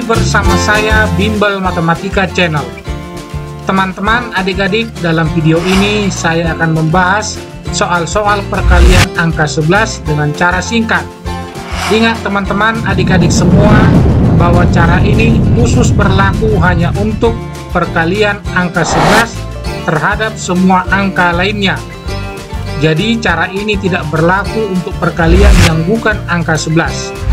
bersama saya Bimbel Matematika Channel. Teman-teman, adik-adik, dalam video ini saya akan membahas soal-soal perkalian angka 11 dengan cara singkat. Ingat teman-teman, adik-adik semua, bahwa cara ini khusus berlaku hanya untuk perkalian angka 11 terhadap semua angka lainnya. Jadi cara ini tidak berlaku untuk perkalian yang bukan angka 11.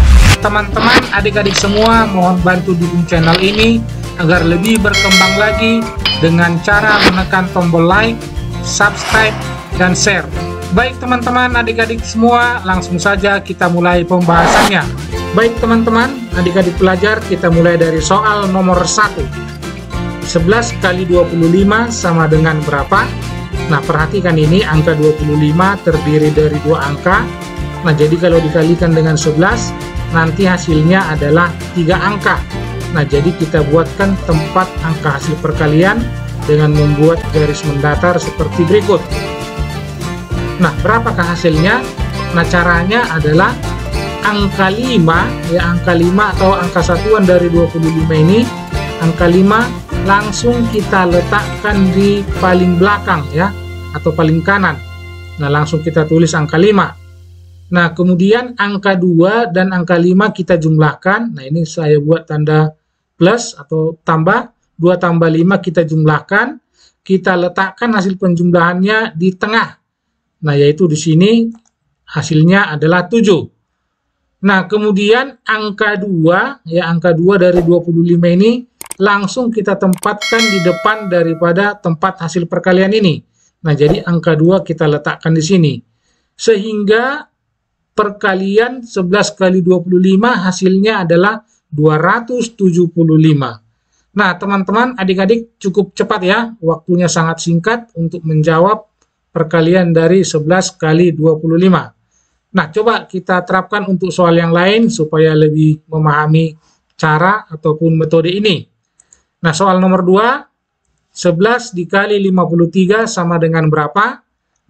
Teman-teman, adik-adik semua, mohon bantu dukung channel ini agar lebih berkembang lagi dengan cara menekan tombol like, subscribe, dan share. Baik teman-teman, adik-adik semua, langsung saja kita mulai pembahasannya. Baik teman-teman, adik-adik pelajar, kita mulai dari soal nomor 1. 11 kali 25 sama dengan berapa? Nah, perhatikan ini, angka 25 terdiri dari dua angka. Nah, jadi kalau dikalikan dengan 11, nanti hasilnya adalah 3 angka. Nah, jadi kita buatkan tempat angka hasil perkalian dengan membuat garis mendatar seperti berikut. Nah, berapakah hasilnya? Nah, caranya adalah angka 5, ya, angka 5 atau angka satuan dari 25 ini, angka 5 langsung kita letakkan di paling belakang, ya, atau paling kanan. Nah, langsung kita tulis angka 5. Nah, kemudian angka 2 dan angka 5 kita jumlahkan. Nah, ini saya buat tanda plus atau tambah. 2 tambah 5 kita jumlahkan. Kita letakkan hasil penjumlahannya di tengah. Nah, yaitu di sini hasilnya adalah 7. Nah, kemudian angka 2, ya, angka 2 dari 25 ini langsung kita tempatkan di depan daripada tempat hasil perkalian ini. Nah, jadi angka 2 kita letakkan di sini. Sehingga perkalian 11 kali 25 hasilnya adalah 275. Nah, teman-teman, adik-adik cukup cepat ya, waktunya sangat singkat untuk menjawab perkalian dari 11 kali 25. Nah, coba kita terapkan untuk soal yang lain supaya lebih memahami cara ataupun metode ini. Nah, soal nomor 2, 11 dikali 53 sama dengan berapa?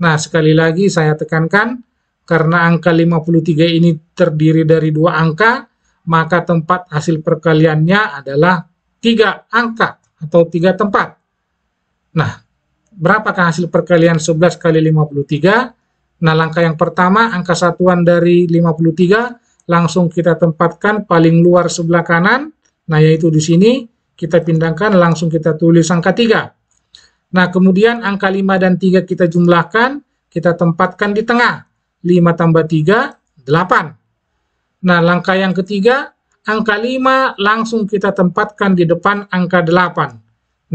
Nah, sekali lagi saya tekankan, karena angka 53 ini terdiri dari dua angka, maka tempat hasil perkaliannya adalah 3 angka atau 3 tempat. Nah, berapakah hasil perkalian 11 kali 53? Nah, langkah yang pertama, angka satuan dari 53 langsung kita tempatkan paling luar sebelah kanan. Nah, yaitu di sini kita pindahkan, langsung kita tulis angka 3. Nah, kemudian angka 5 dan 3 kita jumlahkan, kita tempatkan di tengah. 5 tambah 3, 8. Nah, langkah yang ketiga, angka 5 langsung kita tempatkan di depan angka 8.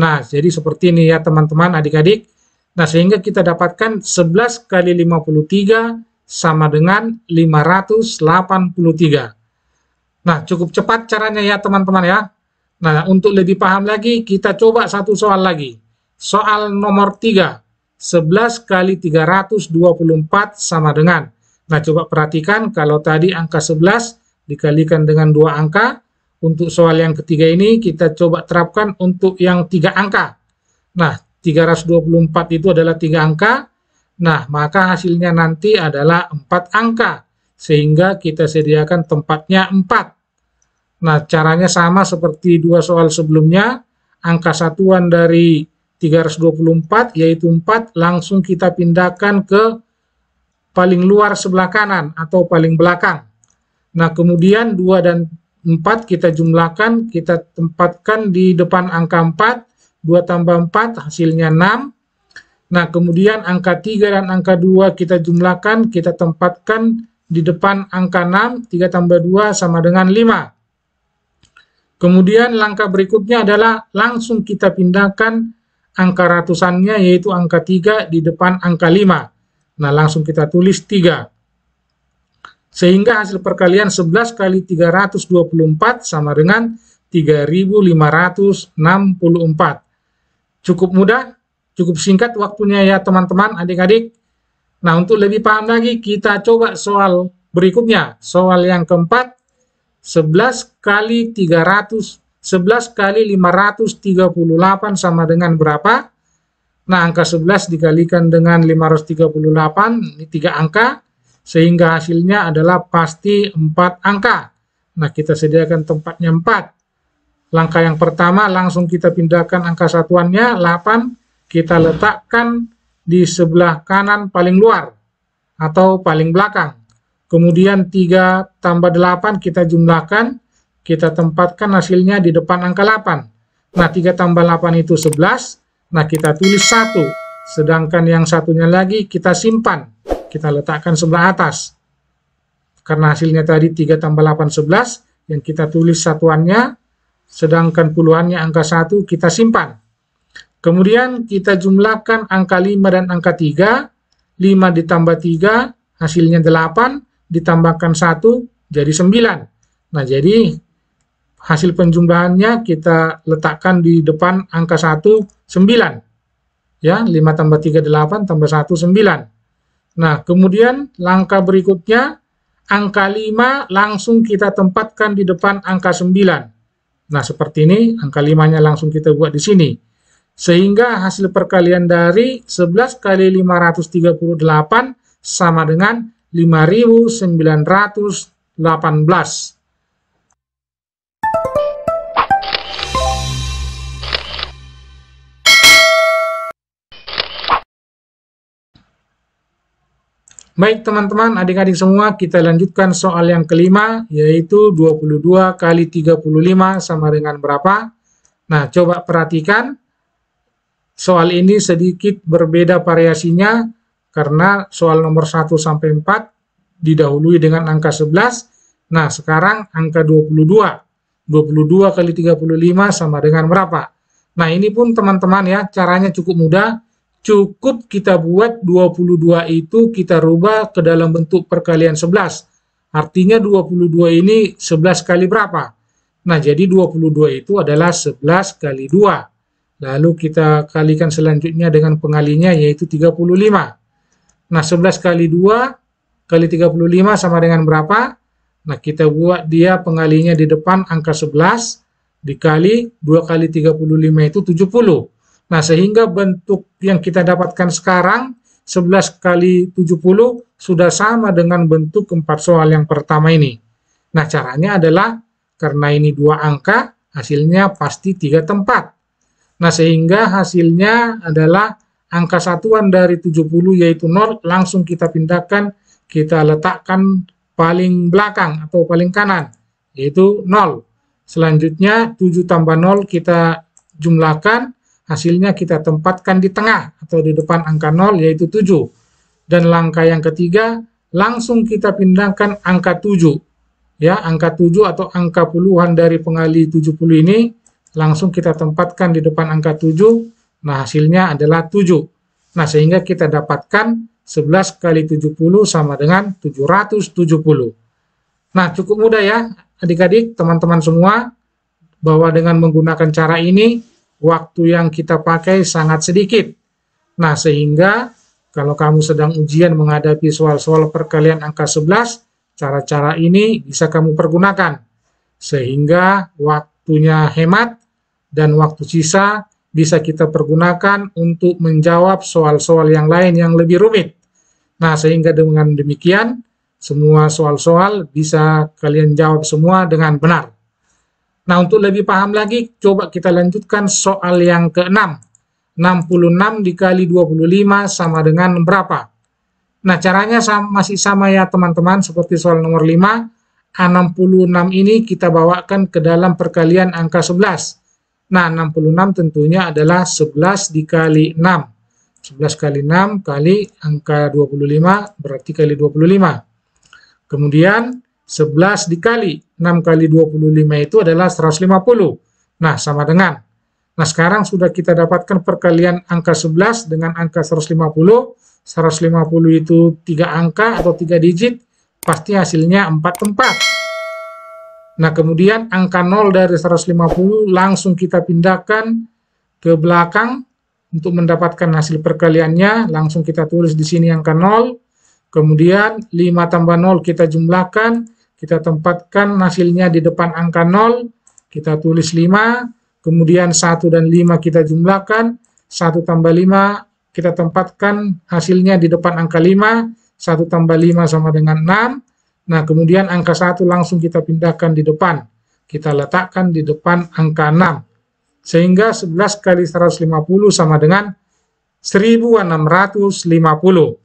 Nah, jadi seperti ini ya teman-teman, adik-adik. Nah, sehingga kita dapatkan 11 kali 53 sama dengan 583. Nah, cukup cepat caranya ya teman-teman ya. Nah, untuk lebih paham lagi, kita coba satu soal lagi. Soal nomor 3. 11 kali 324 sama dengan. Nah, coba perhatikan, kalau tadi angka 11 dikalikan dengan dua angka, untuk soal yang ketiga ini kita coba terapkan untuk yang 3 angka. Nah, 324 itu adalah 3 angka, nah maka hasilnya nanti adalah 4 angka, sehingga kita sediakan tempatnya 4. Nah, caranya sama seperti dua soal sebelumnya, angka satuan dari 324 yaitu 4, langsung kita pindahkan ke paling luar sebelah kanan atau paling belakang. Nah, kemudian 2 dan 4 kita jumlahkan, kita tempatkan di depan angka 4, 2 tambah 4 hasilnya 6. Nah, kemudian angka 3 dan angka 2 kita jumlahkan, kita tempatkan di depan angka 6, 3 tambah 2 sama dengan 5. Kemudian langkah berikutnya adalah langsung kita pindahkan angka ratusannya, yaitu angka 3 di depan angka 5. Nah, langsung kita tulis 3. Sehingga hasil perkalian 11 kali 324 sama dengan 3564. Cukup mudah, cukup singkat waktunya ya teman-teman, adik-adik. Nah, untuk lebih paham lagi, kita coba soal berikutnya. Soal yang keempat, 11 kali 538 sama dengan berapa? Nah, angka 11 dikalikan dengan 538, ini 3 angka, sehingga hasilnya adalah pasti 4 angka. Nah, kita sediakan tempatnya 4. Langkah yang pertama, langsung kita pindahkan angka satuannya, 8, kita letakkan di sebelah kanan paling luar atau paling belakang. Kemudian 3 tambah 8 kita jumlahkan, kita tempatkan hasilnya di depan angka 8. Nah, 3 tambah 8 itu 11, nah kita tulis 1, sedangkan yang satunya lagi kita simpan, kita letakkan sebelah atas. Karena hasilnya tadi 3 tambah 8, 11, yang kita tulis satuannya, sedangkan puluhannya angka 1 kita simpan. Kemudian kita jumlahkan angka 5 dan angka 3, 5 ditambah 3 hasilnya 8, ditambahkan 1 jadi 9. Nah, jadi hasil penjumlahannya kita letakkan di depan angka 1, 9. Ya, 5 tambah 3 8, tambah 1 9. Nah, kemudian langkah berikutnya, angka 5 langsung kita tempatkan di depan angka 9. Nah, seperti ini, angka 5-nya langsung kita buat di sini. Sehingga hasil perkalian dari 11 kali 538 sama dengan 5.918. Baik teman-teman, adik-adik semua, kita lanjutkan soal yang kelima, yaitu 22 kali 35 sama dengan berapa? Nah, coba perhatikan, soal ini sedikit berbeda variasinya, karena soal nomor 1 sampai 4 didahului dengan angka 11, nah sekarang angka 22. 22 kali 35 sama dengan berapa? Nah, ini pun teman-teman ya, caranya cukup mudah. Cukup kita buat 22 itu kita rubah ke dalam bentuk perkalian 11. Artinya 22 ini 11 kali berapa? Nah, jadi 22 itu adalah 11 kali 2. Lalu kita kalikan selanjutnya dengan pengalinya, yaitu 35. Nah, 11 kali 2 kali 35 sama dengan berapa? Nah, kita buat dia pengalinya di depan angka 11, dikali 2 kali 35 itu 70. Nah, sehingga bentuk yang kita dapatkan sekarang, 11 kali 70, sudah sama dengan bentuk 4 soal yang pertama ini. Nah, caranya adalah, karena ini 2 angka, hasilnya pasti 3 tempat. Nah, sehingga hasilnya adalah angka satuan dari 70, yaitu 0, langsung kita pindahkan, kita letakkan paling belakang atau paling kanan, yaitu 0. Selanjutnya, 7 tambah 0 kita jumlahkan, hasilnya kita tempatkan di tengah atau di depan angka 0, yaitu 7. Dan langkah yang ketiga, langsung kita pindahkan angka 7. Ya, angka 7 atau angka puluhan dari pengali 70 ini, langsung kita tempatkan di depan angka 7. Nah, hasilnya adalah 7. Nah, sehingga kita dapatkan 11 kali 70 sama dengan 770. Nah, cukup mudah ya, adik-adik, teman-teman semua, bahwa dengan menggunakan cara ini, waktu yang kita pakai sangat sedikit. Nah, sehingga kalau kamu sedang ujian menghadapi soal-soal perkalian angka 11, cara-cara ini bisa kamu pergunakan. Sehingga waktunya hemat dan waktu sisa bisa kita pergunakan untuk menjawab soal-soal yang lain yang lebih rumit. Nah, sehingga dengan demikian, semua soal-soal bisa kalian jawab semua dengan benar. Nah, untuk lebih paham lagi, coba kita lanjutkan soal yang ke-6. 66 dikali 25 sama dengan berapa? Nah, caranya masih sama ya teman-teman, seperti soal nomor 5. 66 ini kita bawakan ke dalam perkalian angka 11. Nah, 66 tentunya adalah 11 dikali 6. 11 kali 6 kali angka 25 berarti kali 25. Kemudian 11 dikali 6 kali 25 itu adalah 150. Nah, sama dengan. Nah, sekarang sudah kita dapatkan perkalian angka 11 dengan angka 150. 150 itu 3 angka atau 3 digit, pasti hasilnya 4 tempat. Nah, kemudian angka 0 dari 150 langsung kita pindahkan ke belakang untuk mendapatkan hasil perkaliannya. Langsung kita tulis di sini angka 0. Kemudian 5 tambah 0 kita jumlahkan. Kita tempatkan hasilnya di depan angka 0, kita tulis 5, kemudian 1 dan 5 kita jumlahkan, 1 tambah 5 kita tempatkan hasilnya di depan angka 5, 1 tambah 5 sama dengan 6, nah kemudian angka 1 langsung kita pindahkan di depan. kita letakkan di depan angka 6. Sehingga 11 kali 150 sama dengan 1650.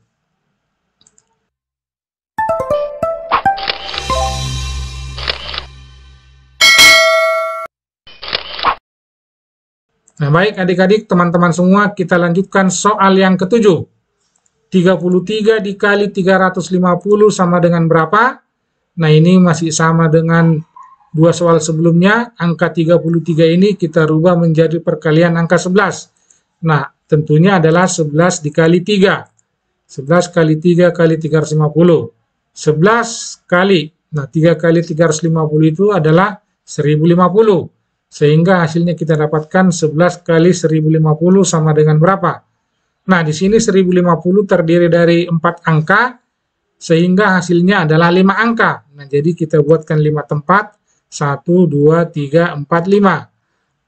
Nah, baik adik-adik, teman-teman semua, kita lanjutkan soal yang ketujuh. 33 dikali 350 sama dengan berapa? Nah, ini masih sama dengan dua soal sebelumnya. Angka 33 ini kita rubah menjadi perkalian angka 11. Nah, tentunya adalah 11 dikali 3. 11 kali 3 kali 350. 11 kali, nah 3 kali 350 itu adalah 1050. Sehingga hasilnya kita dapatkan 11 kali 1050 sama dengan berapa? Nah, di sini 1050 terdiri dari 4 angka, sehingga hasilnya adalah 5 angka. Nah, jadi kita buatkan 5 tempat, 1, 2, 3, 4, 5.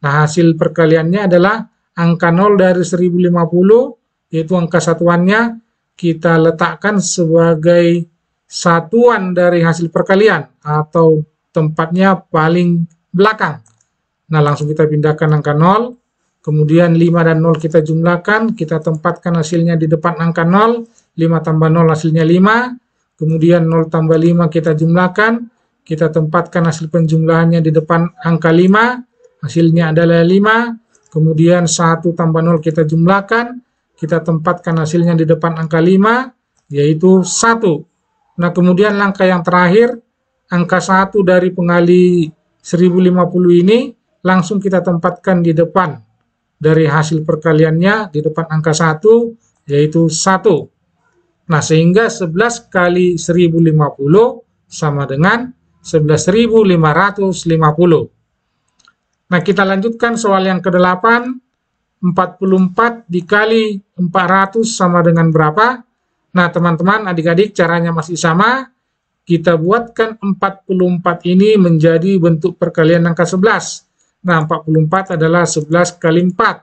Nah, hasil perkaliannya adalah angka 0 dari 1050, yaitu angka satuannya, kita letakkan sebagai satuan dari hasil perkalian, atau tempatnya paling belakang. Nah, langsung kita pindahkan angka 0, kemudian 5 dan 0 kita jumlahkan, kita tempatkan hasilnya di depan angka 0, 5 tambah 0 hasilnya 5, kemudian 0 tambah 5 kita jumlahkan, kita tempatkan hasil penjumlahannya di depan angka 5, hasilnya adalah 5, kemudian 1 tambah 0 kita jumlahkan, kita tempatkan hasilnya di depan angka 5, yaitu 1. Nah, kemudian langkah yang terakhir, angka 1 dari pengali 1050 ini, langsung kita tempatkan di depan dari hasil perkaliannya, di depan angka 1, yaitu 1. Nah, sehingga 11 kali 1050 sama dengan 11.550. Nah, kita lanjutkan soal yang ke-8. 44 dikali 400 sama dengan berapa? Nah, teman-teman, adik-adik, caranya masih sama. Kita buatkan 44 ini menjadi bentuk perkalian angka 11. Nah, 44 adalah 11 kali 4.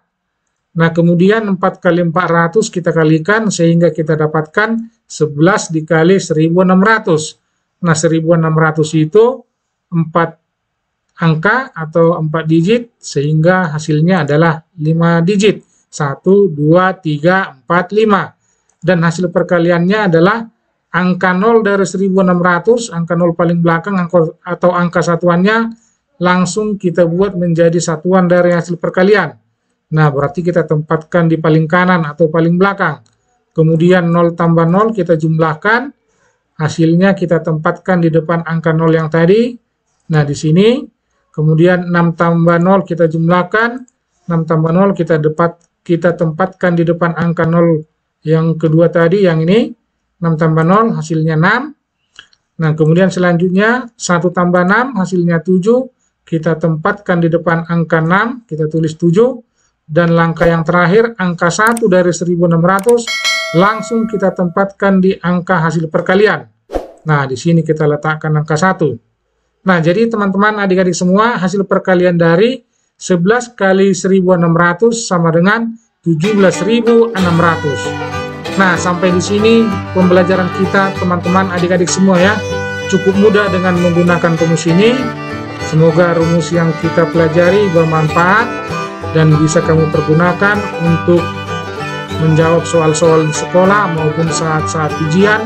Nah, kemudian 4 kali 400 kita kalikan sehingga kita dapatkan 11 dikali 1600. Nah, 1600 itu 4 angka atau 4 digit, sehingga hasilnya adalah 5 digit. 1, 2, 3, 4, 5. Dan hasil perkaliannya adalah angka 0 dari 1600, angka 0 paling belakang atau angka satuannya, langsung kita buat menjadi satuan dari hasil perkalian. Nah, berarti kita tempatkan di paling kanan atau paling belakang. Kemudian 0 tambah 0 kita jumlahkan, hasilnya kita tempatkan di depan angka 0 yang tadi. Nah, di sini, kemudian 6 tambah 0 kita jumlahkan, 6 tambah 0 kita tempatkan di depan angka 0 yang kedua tadi, yang ini, 6 tambah 0 hasilnya 6. Nah, kemudian selanjutnya 1 tambah 6 hasilnya 7. Kita tempatkan di depan angka 6, kita tulis 7, dan langkah yang terakhir, angka 1 dari 1600, langsung kita tempatkan di angka hasil perkalian. Nah, di sini kita letakkan angka 1. Nah, jadi teman-teman, adik-adik semua, hasil perkalian dari 11 kali 1600 sama dengan 17.600. Nah, sampai di sini pembelajaran kita, teman-teman, adik-adik semua ya. Cukup mudah dengan menggunakan rumus ini. Semoga rumus yang kita pelajari bermanfaat dan bisa kamu pergunakan untuk menjawab soal-soal di sekolah maupun saat-saat ujian,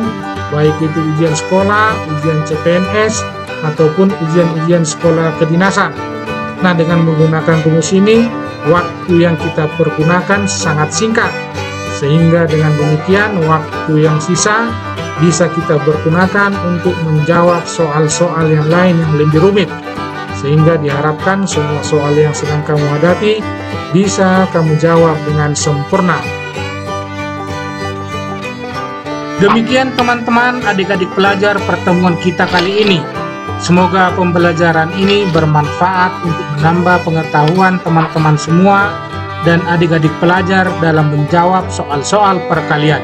baik itu ujian sekolah, ujian CPNS, ataupun ujian-ujian sekolah kedinasan. Nah, dengan menggunakan rumus ini, waktu yang kita pergunakan sangat singkat, sehingga dengan demikian waktu yang sisa bisa kita pergunakan untuk menjawab soal-soal yang lain yang lebih rumit, sehingga diharapkan semua soal yang sedang kamu hadapi bisa kamu jawab dengan sempurna. Demikian teman-teman, adik-adik pelajar, pertemuan kita kali ini. Semoga pembelajaran ini bermanfaat untuk menambah pengetahuan teman-teman semua dan adik-adik pelajar dalam menjawab soal-soal perkalian.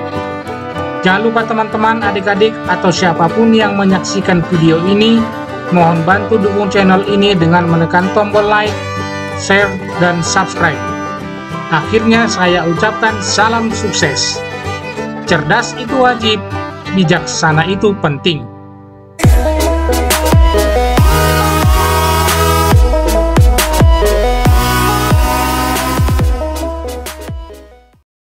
Jangan lupa teman-teman, adik-adik, atau siapapun yang menyaksikan video ini, mohon bantu dukung channel ini dengan menekan tombol like, share, dan subscribe. Akhirnya saya ucapkan salam sukses. Cerdas itu wajib, bijaksana itu penting.